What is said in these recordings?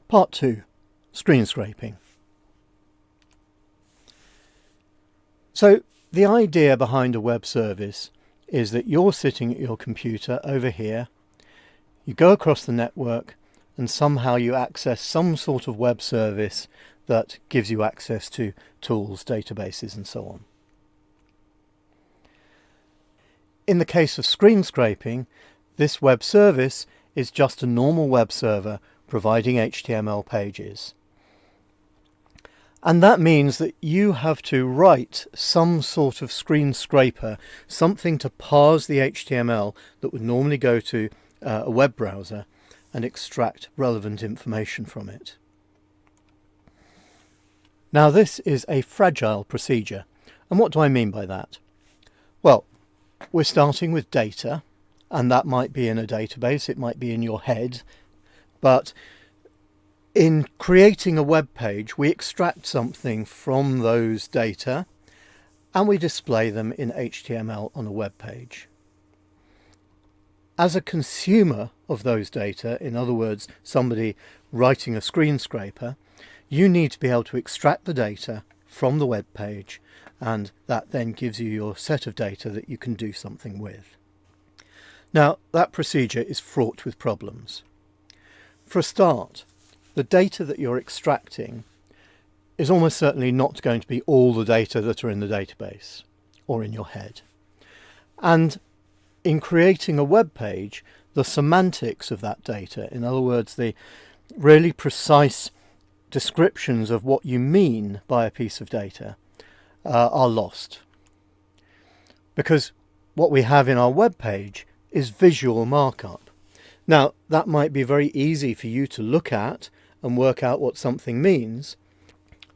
Part 2. Screen scraping. So the idea behind a web service is that you're sitting at your computer over here, you go across the network and somehow you access some sort of web service that gives you access to tools, databases and so on. In the case of screen scraping, this web service is just a normal web server providing HTML pages. And that means that you have to write some sort of screen scraper, something to parse the HTML that would normally go to a web browser and extract relevant information from it. Now this is a fragile procedure. And what do I mean by that? Well, we're starting with data, and that might be in a database, it might be in your head, but in creating a web page, we extract something from those data and we display them in HTML on a web page. As a consumer of those data, in other words, somebody writing a screen scraper, you need to be able to extract the data from the web page, and that then gives you your set of data that you can do something with. Now, that procedure is fraught with problems. For a start, the data that you're extracting is almost certainly not going to be all the data that are in the database or in your head. And in creating a web page, the semantics of that data, in other words, the really precise descriptions of what you mean by a piece of data, are lost. Because what we have in our web page is visual markup. Now, that might be very easy for you to look at and work out what something means,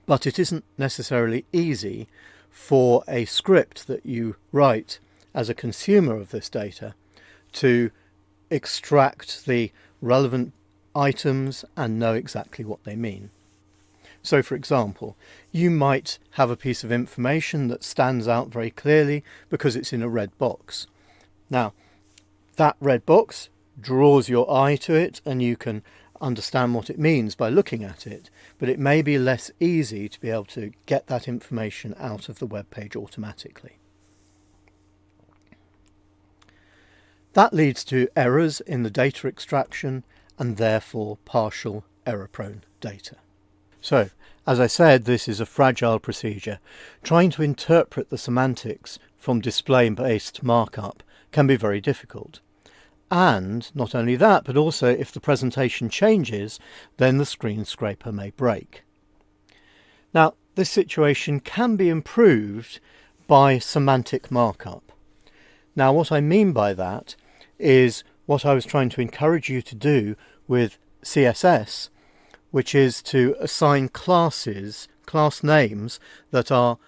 but it isn't necessarily easy for a script that you write as a consumer of this data to extract the relevant items and know exactly what they mean. So, for example, you might have a piece of information that stands out very clearly because it's in a red box. Now, that red box draws your eye to it and you can understand what it means by looking at it, but it may be less easy to be able to get that information out of the web page automatically. That leads to errors in the data extraction and therefore partial error-prone data. So, as I said, this is a fragile procedure. Trying to interpret the semantics from display-based markup can be very difficult. And not only that, but also if the presentation changes, then the screen scraper may break. Now, this situation can be improved by semantic markup. Now, what I mean by that is what I was trying to encourage you to do with CSS, which is to assign classes, class names that are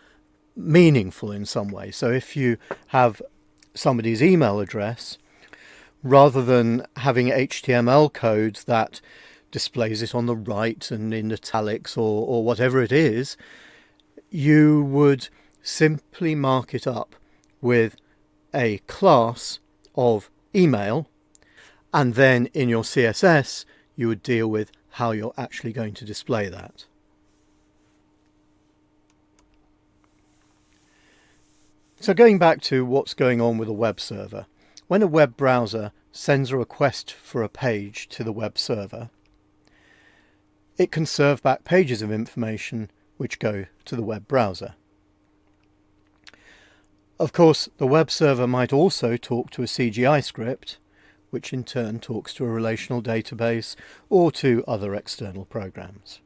meaningful in some way. So if you have somebody's email address, rather than having HTML code that displays it on the right and in italics or whatever it is, you would simply mark it up with a class of email, and then in your CSS you would deal with how you're actually going to display that. So going back to what's going on with a web server, when a web browser sends a request for a page to the web server, it can serve back pages of information which go to the web browser. Of course, the web server might also talk to a CGI script, which in turn talks to a relational database or to other external programs.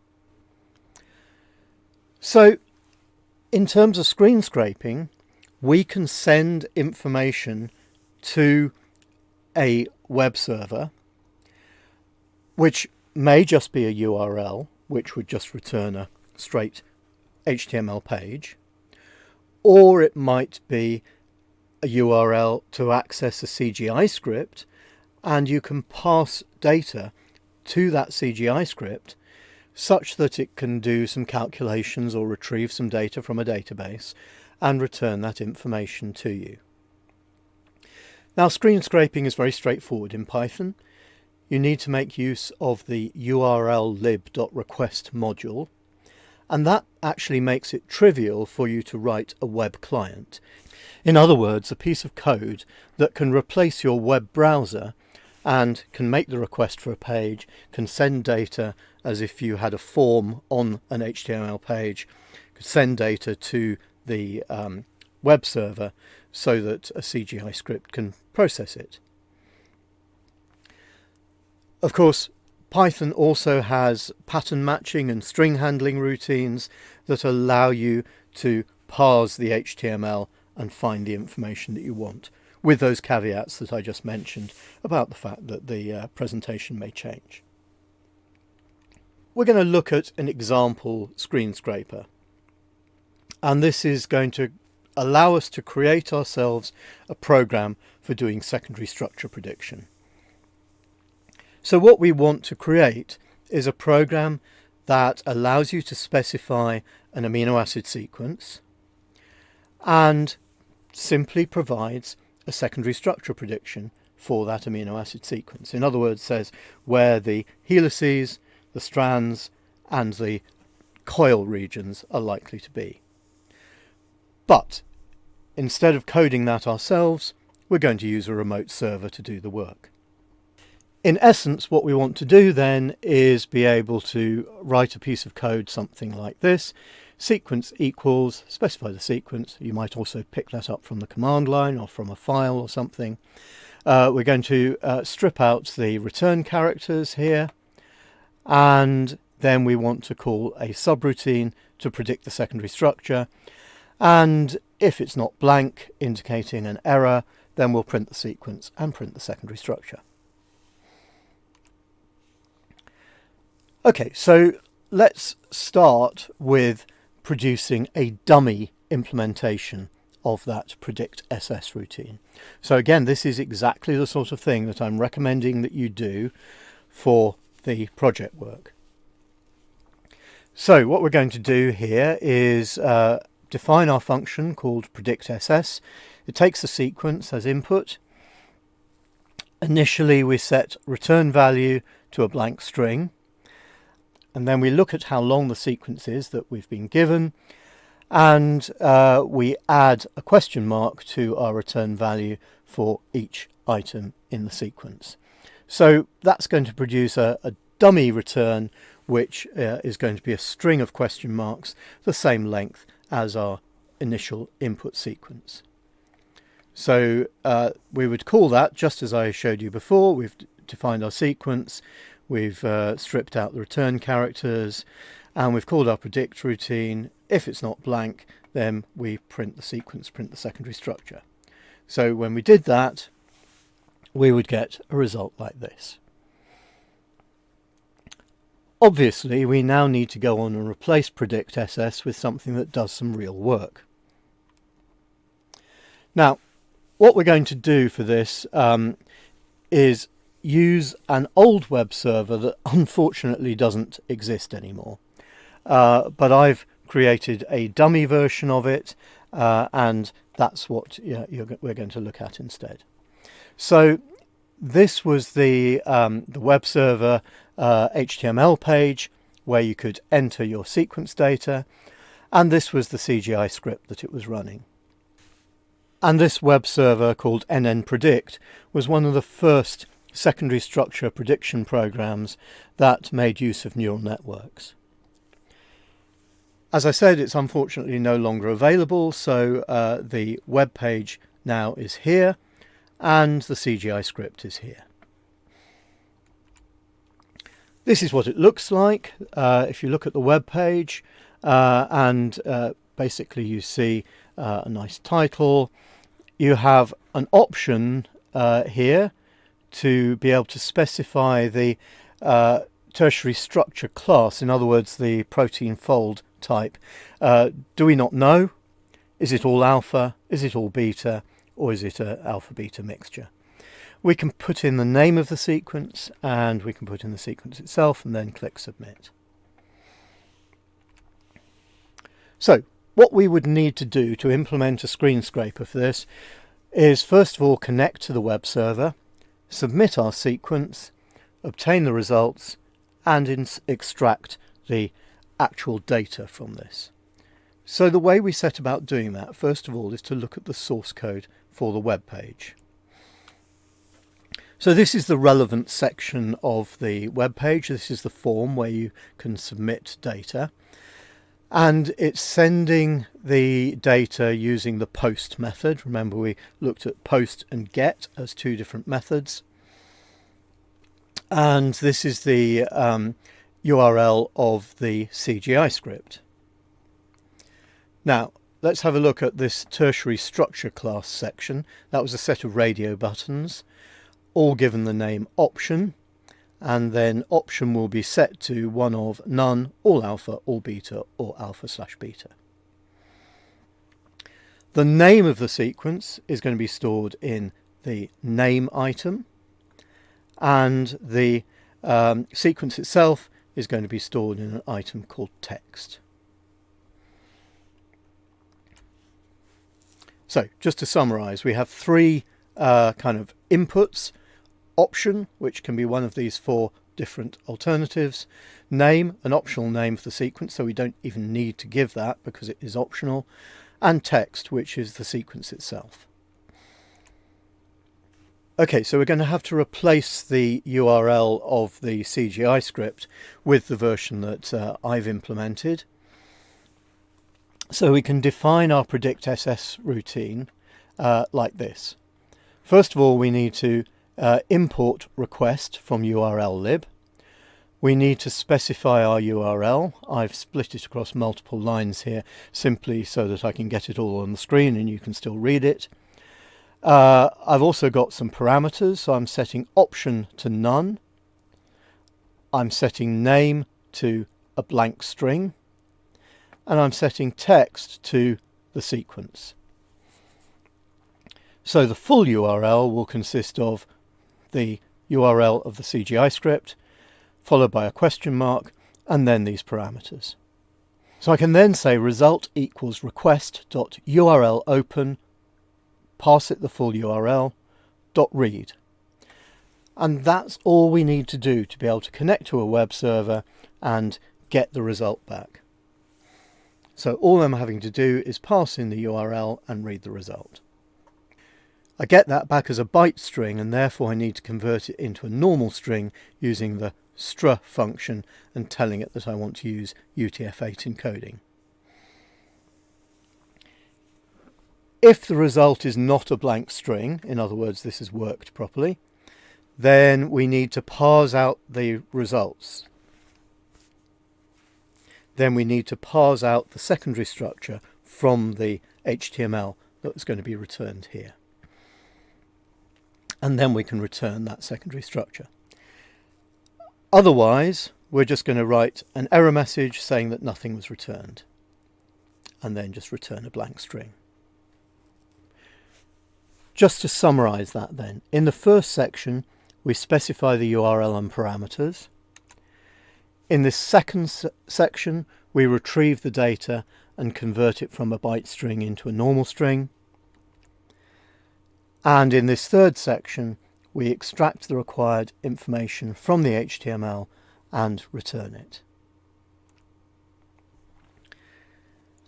So, in terms of screen scraping, we can send information to a web server, which may just be a URL, which would just return a straight HTML page, or it might be a URL to access a CGI script, and you can pass data to that CGI script such that it can do some calculations or retrieve some data from a database and return that information to you. Now, screen scraping is very straightforward in Python. you need to make use of the URL lib.request module, and that actually makes it trivial for you to write a web client. In other words, a piece of code that can replace your web browser and can make the request for a page, can send data as if you had a form on an HTML page, could send data to the web server so that a CGI script can process it. Of course, Python also has pattern matching and string handling routines that allow you to parse the HTML and find the information that you want, with those caveats that I just mentioned about the fact that the presentation may change. We're going to look at an example screen scraper, and this is going to allow us to create ourselves a program for doing secondary structure prediction. So what we want to create is a program that allows you to specify an amino acid sequence and simply provides a secondary structure prediction for that amino acid sequence. In other words, says where the helices, the strands and the coil regions are likely to be. But instead of coding that ourselves, we're going to use a remote server to do the work. In essence, what we want to do then is be able to write a piece of code something like this. Sequence equals, specify the sequence. You might also pick that up from the command line or from a file or something. We're going to strip out the return characters here, and then we want to call a subroutine to predict the secondary structure. And if it's not blank, indicating an error, then we'll print the sequence and print the secondary structure. Okay, so let's start with producing a dummy implementation of that predict SS routine. So again, this is exactly the sort of thing that I'm recommending that you do for the project work. So what we're going to do here is define our function called predict SS. It takes a sequence as input. Initially we set return value to a blank string, and then we look at how long the sequence is that we've been given, and we add a question mark to our return value for each item in the sequence. So that's going to produce a dummy return, which is going to be a string of question marks, the same length as our initial input sequence. So we would call that, just as I showed you before, we've defined our sequence, we've stripped out the return characters, and we've called our predict routine. If it's not blank, then we print the sequence, print the secondary structure. So when we did that, we would get a result like this. Obviously, we now need to go on and replace predict SS with something that does some real work. Now, what we're going to do for this is use an old web server that unfortunately doesn't exist anymore. But I've created a dummy version of it, and that's what we're going to look at instead. So this was the web server HTML page where you could enter your sequence data, and this was the CGI script that it was running. And this web server called NNPredict was one of the first secondary structure prediction programs that made use of neural networks. As I said, it's unfortunately no longer available, so the web page now is here and the CGI script is here. This is what it looks like if you look at the web page, and basically you see a nice title. You have an option here to be able to specify the tertiary structure class, in other words the protein fold type. Do we not know? Is it all alpha? Is it all beta? Or is it an alpha-beta mixture? We can put in the name of the sequence, and we can put in the sequence itself, and then click submit. So what we would need to do to implement a screen scraper for this is first of all connect to the web server, submit our sequence, obtain the results, and extract the actual data from this. So the way we set about doing that, first of all, is to look at the source code for the web page. So this is the relevant section of the web page. This is the form where you can submit data. And it's sending the data using the post method. Remember, we looked at post and get as two different methods. And this is the URL of the CGI script. Now, let's have a look at this tertiary structure class section. That was a set of radio buttons, all given the name option, and then option will be set to one of none, all alpha, all beta, or alpha/beta. The name of the sequence is going to be stored in the name item, and the sequence itself is going to be stored in an item called text. So, just to summarize, we have three kind of inputs. Option, which can be one of these four different alternatives. Name, an optional name for the sequence, so we don't even need to give that because it is optional. And text, which is the sequence itself. Okay, so we're going to have to replace the URL of the CGI script with the version that I've implemented. So we can define our predict SS routine like this. First of all, we need to import request from URL lib. We need to specify our URL. I've split it across multiple lines here simply so that I can get it all on the screen and you can still read it. I've also got some parameters, so I'm setting option to none. I'm setting name to a blank string. And I'm setting text to the sequence. So the full URL will consist of the URL of the CGI script, followed by a question mark, and then these parameters. So I can then say result equals request.url open, pass it the full URL, .read. And that's all we need to do to be able to connect to a web server and get the result back. So all I'm having to do is pass in the URL and read the result. I get that back as a byte string, and therefore I need to convert it into a normal string using the str function and telling it that I want to use UTF-8 encoding. If the result is not a blank string, in other words this has worked properly, then we need to parse out the results. Then we need to parse out the secondary structure from the HTML that's going to be returned here. And then we can return that secondary structure. Otherwise, we're just going to write an error message saying that nothing was returned, and then just return a blank string. Just to summarize that then, in the first section, we specify the URL and parameters. In this second section, we retrieve the data and convert it from a byte string into a normal string. And in this third section, we extract the required information from the HTML and return it.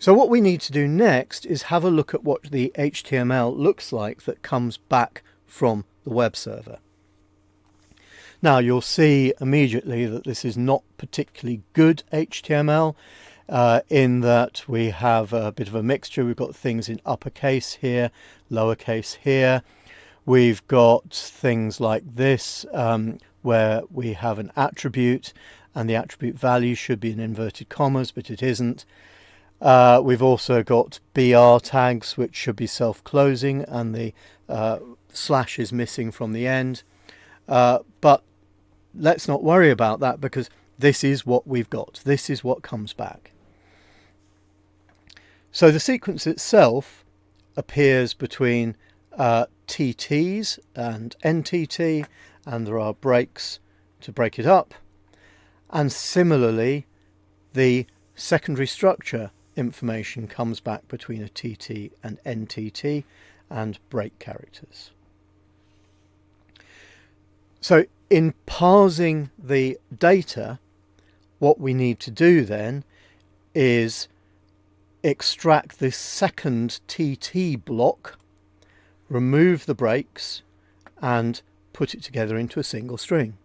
So what we need to do next is have a look at what the HTML looks like that comes back from the web server. Now you'll see immediately that this is not particularly good HTML in that we have a bit of a mixture. We've got things in uppercase here, lowercase here. We've got things like this where we have an attribute and the attribute value should be in inverted commas, but it isn't. We've also got BR tags which should be self-closing and the slash is missing from the end. But let's not worry about that because this is what we've got. This is what comes back. So the sequence itself appears between TTs and NTT, and there are breaks to break it up. And similarly, the secondary structure information comes back between a TT and NTT and break characters. So in parsing the data, what we need to do then is extract this second TT block, remove the breaks, and put it together into a single string.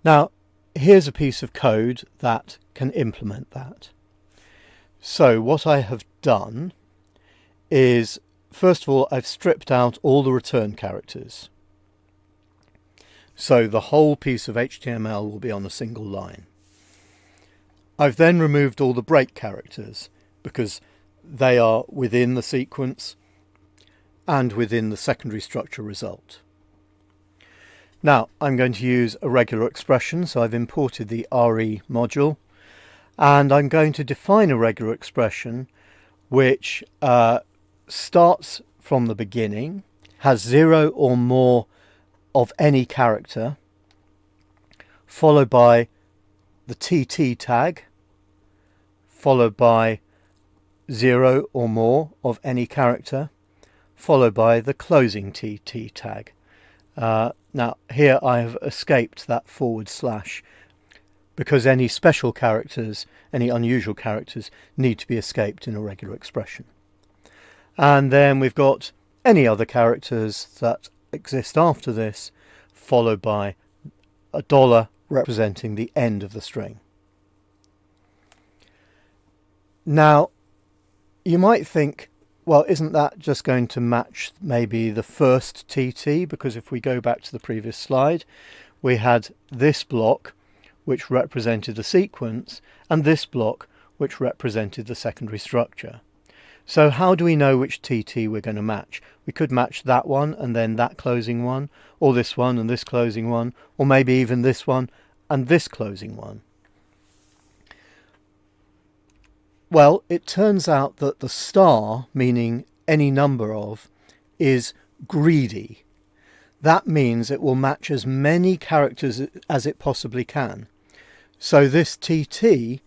Now, here's a piece of code that can implement that. So what I have done is, first of all, I've stripped out all the return characters. So the whole piece of HTML will be on a single line. I've then removed all the break characters because they are within the sequence and within the secondary structure result. Now I'm going to use a regular expression, so I've imported the RE module, and I'm going to define a regular expression which starts from the beginning, has 0 or more of any character, followed by the TT tag, followed by 0 or more of any character, followed by the closing TT tag. Now here I have escaped that / because any special characters, any unusual characters, need to be escaped in a regular expression. And then we've got any other characters that exist after this, followed by a $ representing the end of the string. Now, you might think, well, isn't that just going to match maybe the first TT? Because if we go back to the previous slide, we had this block which represented the sequence and this block which represented the secondary structure. So how do we know which TT we're going to match? We could match that one and then that closing one, or this one and this closing one, or maybe even this one and this closing one. Well, it turns out that the star, meaning any number of, is greedy. That means it will match as many characters as it possibly can. So this TT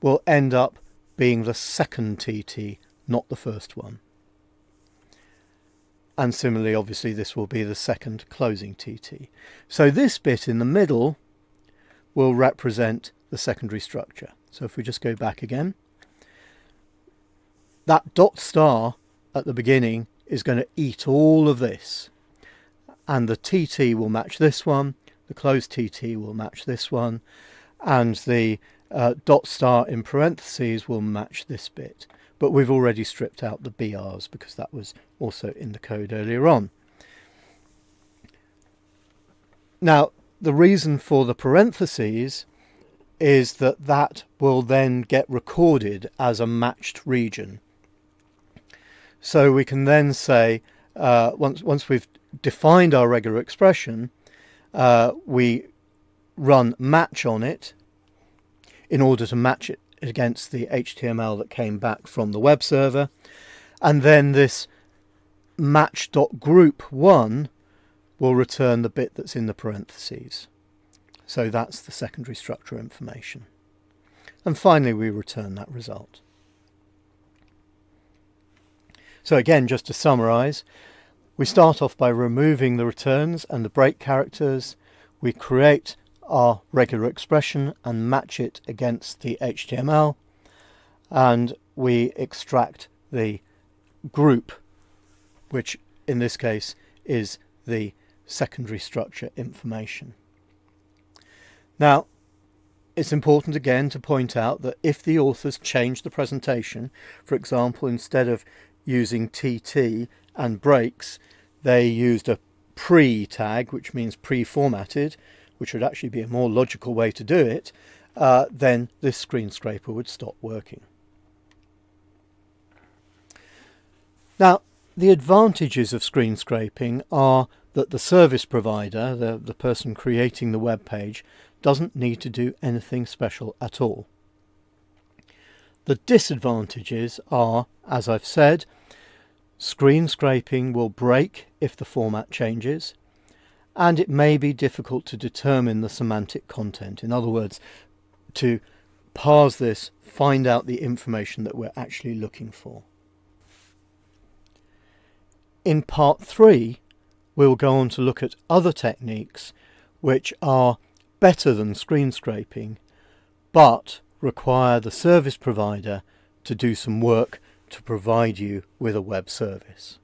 will end up being the second TT, not the first one. And similarly, obviously, this will be the second closing TT. So this bit in the middle will represent the secondary structure. So if we just go back again, that dot star at the beginning is going to eat all of this, and the TT will match this one, the closed TT will match this one, and the dot star in parentheses will match this bit. But we've already stripped out the BRs because that was also in the code earlier on. Now, the reason for the parentheses is that that will then get recorded as a matched region. So we can then say, once we've defined our regular expression, we run match on it in order to match it against the HTML that came back from the web server. And then this match.group1 will return the bit that's in the parentheses. So that's the secondary structure information. And finally, we return that result. So again, just to summarize, we start off by removing the returns and the break characters. We create our regular expression and match it against the HTML, and we extract the group, which in this case is the secondary structure information. Now, it's important again to point out that if the authors change the presentation, for example, instead of using TT and breaks, they used a pre tag, which means pre-formatted, which would actually be a more logical way to do it, then this screen scraper would stop working. Now, the advantages of screen scraping are that the service provider, the person creating the web page, doesn't need to do anything special at all. The disadvantages are, as I've said, screen scraping will break if the format changes, and it may be difficult to determine the semantic content. In other words, to parse this, find out the information that we're actually looking for. In part 3, we'll go on to look at other techniques which are better than screen scraping, but require the service provider to do some work to provide you with a web service.